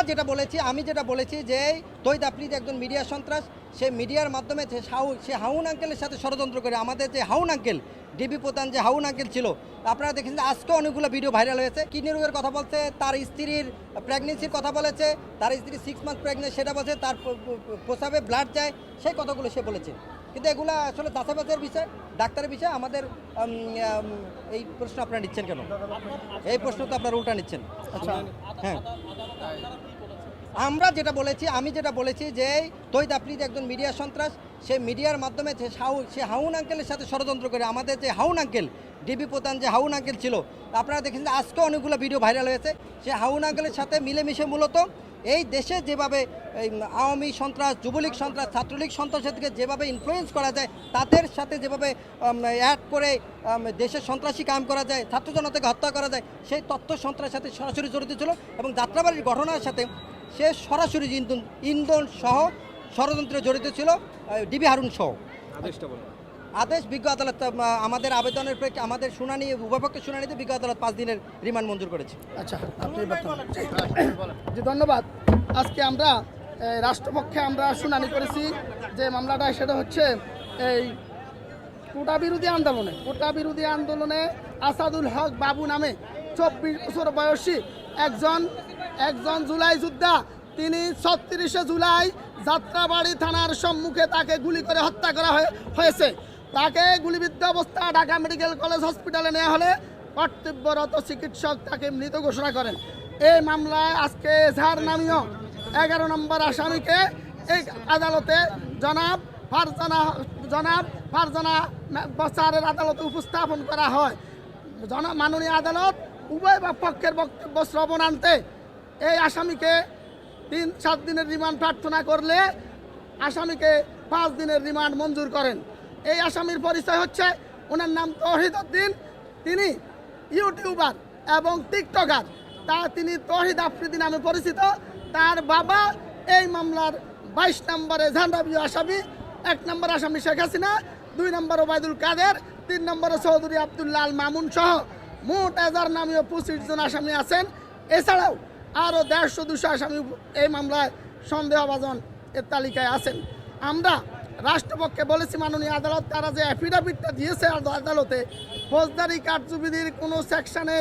আমি যেটা বলেছি যে তৈদ আফ্রিদি একজন মিডিয়া সন্ত্রাস, সে মিডিয়ার মাধ্যমে সে হাউন আঙ্কেলের সাথে ষড়যন্ত্র করে আমাদের যে হাউন আঙ্কেল ডিবি প্রধান যে হাউন আঙ্কেল ছিল, আপনারা দেখেছেন যে আজকে অনেকগুলো ভিডিও ভাইরাল হয়েছে। কিডনি রোগের কথা বলছে, তার স্ত্রীর প্রেগনেন্সির কথা বলেছে, তার স্ত্রী 6 মান্থ প্রেগনেন্ট সেটা বলছে, তার প্রসাবে ব্লাড যায়, সেই কথাগুলো সে বলেছে। কিন্তু এগুলো আসলে যাচাই বিষয়, ডাক্তারের বিষয়। আমাদের এই প্রশ্ন আপনারা নিচ্ছেন কেন? এই প্রশ্ন তো আপনারা উল্টা নিচ্ছেন। আচ্ছা, হ্যাঁ, আমি যেটা বলেছি যে তৈদ আফ্রিদি একজন মিডিয়া সন্ত্রাস, সে মিডিয়ার মাধ্যমে সে হাউন আঙ্কেলের সাথে ষড়যন্ত্র করে আমাদের যে হাউন আঙ্কেল ডিবি প্রধান যে হাউন আঙ্কেল ছিল, আপনারা দেখেছেন যে আজকে অনেকগুলো ভিডিও ভাইরাল হয়েছে। সে হাউন আঙ্কেলের সাথে মিলেমিশে মূলত এই দেশে যেভাবে আওয়ামী সন্ত্রাস, যুবলীগ সন্ত্রাস, ছাত্রলীগ সন্ত্রাসীদেরকে যেভাবে ইনফ্লুয়েন্স করা যায়, তাদের সাথে যেভাবে অ্যাড করে দেশের সন্ত্রাসী কাম করা যায়, ছাত্র জনতাকে হত্যা করা যায়, সেই তথ্য সন্ত্রাসের সাথে সরাসরি জড়িত ছিল। এবং যাত্রাবাড়ির ঘটনার সাথে সে সরাসরি ইন্ধন সহ ষড়যন্ত্রে জড়িত ছিল, ডিবি হারুন সহ। আদেশ বিজ্ঞ আদালত আমাদের আবেদনের আমাদের শুনানি, উভয়পক্ষের শুনানিতে বিজ্ঞ আদালত 5 দিনের রিমান্ড মঞ্জুর করেছে। আচ্ছা, আপনি জি, ধন্যবাদ। আজকে আমরা রাষ্ট্রপক্ষে আমরা শুনানি করেছি যে মামলাটা, সেটা হচ্ছে এই কোটা বিরোধী আন্দোলনে আসাদুল হক বাবু নামে 24 বছর বয়সী একজন জুলাই যোদ্ধা, তিনি 36শে জুলাই যাত্রাবাড়ি থানার সম্মুখে তাকে গুলি করে হত্যা করা হয়েছে। তাকে গুলিবিদ্ধ অবস্থা ঢাকা মেডিকেল কলেজ হসপিটালে নেওয়া হলে কর্তব্যরত চিকিৎসক তাকে মৃত ঘোষণা করেন। এই মামলায় আজকে এজাহার নামীয় 11 নম্বর আসামিকে এই আদালতে জনাব ফারজানা বসারের আদালতে উপস্থাপন করা হয়। মাননীয় আদালত উভয় পক্ষের বক্তব্য শ্রবণান্তে এই আসামিকে 3-7 দিনের রিমান্ড প্রার্থনা করলে আসামিকে 5 দিনের রিমান্ড মঞ্জুর করেন। এই আসামির পরিচয় হচ্ছে, ওনার নাম তৌহিদ উদ্দিন, তিনি ইউটিউবার এবং টিকটকার। তিনি তৌহিদ আফ্রিদি নামে পরিচিত। তার বাবা এই মামলার 22 নম্বরে ঝান্ডাবীয় আসামি। 1 নম্বর আসামি শেখ হাসিনা, 2 নম্বর ওবায়দুল কাদের, 3 নম্বরে চৌধুরী আবদুল্লাহ আল মামুন সহ মোট এজাহার নামীয় 25 জন আসামি আছেন। এছাড়াও আরও 150-200 আসামি এই মামলায় সন্দেহভাজন এর তালিকায় আছেন। আমরা রাষ্ট্রপক্ষে বলেছি, মাননীয় আদালত তারা যে অ্যাফিডাভিটটা দিয়েছে আদালতে, ফৌজদারি কার্যবিধির কোনো সেকশনে